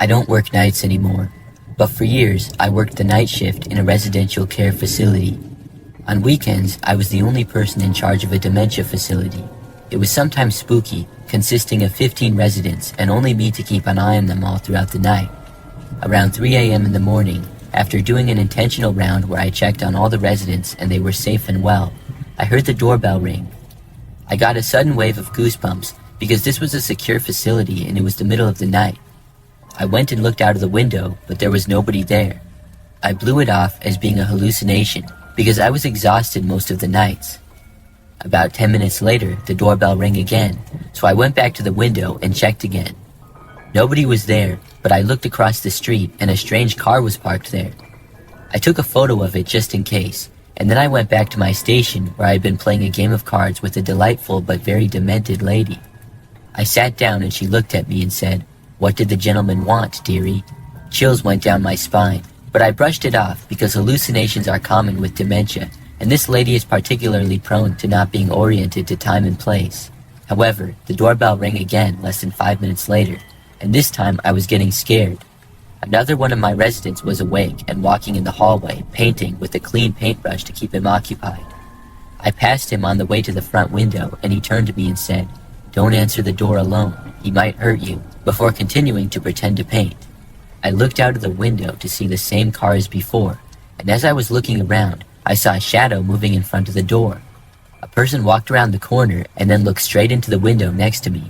I don't work nights anymore, but for years I worked the night shift in a residential care facility. On weekends, I was the only person in charge of a dementia facility. It was sometimes spooky, consisting of 15 residents and only me to keep an eye on them all throughout the night. Around 3 a.m. in the morning, after doing an intentional round where I checked on all the residents and they were safe and well, I heard the doorbell ring. I got a sudden wave of goosebumps because this was a secure facility and it was the middle of the night. I went and looked out of the window, but there was nobody there. I blew it off as being a hallucination because I was exhausted most of the nights. About 10 minutes later, the doorbell rang again, so I went back to the window and checked again. Nobody was there, but I looked across the street and a strange car was parked there. I took a photo of it just in case, and then I went back to my station where I had been playing a game of cards with a delightful but very demented lady. I sat down and she looked at me and said, "What did the gentleman want, dearie?" Chills went down my spine, but I brushed it off because hallucinations are common with dementia, and this lady is particularly prone to not being oriented to time and place. However, the doorbell rang again less than 5 minutes later, and this time I was getting scared. Another one of my residents was awake and walking in the hallway, painting with a clean paintbrush to keep him occupied. I passed him on the way to the front window, and he turned to me and said, "Don't answer the door alone, he might hurt you," before continuing to pretend to paint. I looked out of the window to see the same car as before, and as I was looking around, I saw a shadow moving in front of the door. A person walked around the corner and then looked straight into the window next to me.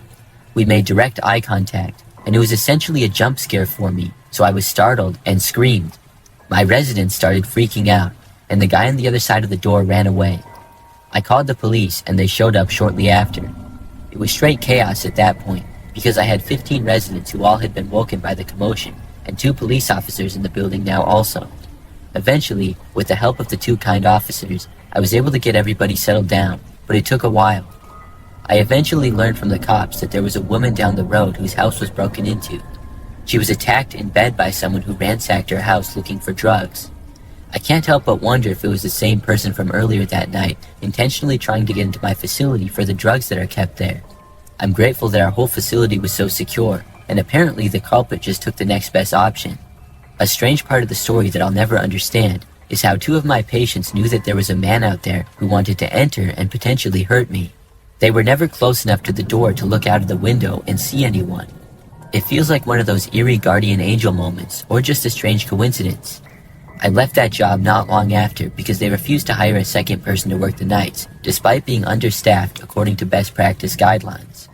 We made direct eye contact, and it was essentially a jump scare for me, so I was startled and screamed. My residents started freaking out, and the guy on the other side of the door ran away. I called the police, and they showed up shortly after. It was straight chaos at that point, because I had 15 residents who all had been woken by the commotion, and 2 police officers in the building now also. Eventually, with the help of the 2 kind officers, I was able to get everybody settled down, but it took a while. I eventually learned from the cops that there was a woman down the road whose house was broken into. She was attacked in bed by someone who ransacked her house looking for drugs. I can't help but wonder if it was the same person from earlier that night, intentionally trying to get into my facility for the drugs that are kept there. I'm grateful that our whole facility was so secure, and apparently the culprit just took the next best option. A strange part of the story that I'll never understand is how 2 of my patients knew that there was a man out there who wanted to enter and potentially hurt me. They were never close enough to the door to look out of the window and see anyone. It feels like one of those eerie guardian angel moments, or just a strange coincidence. I left that job not long after because they refused to hire a second person to work the nights, despite being understaffed according to best practice guidelines.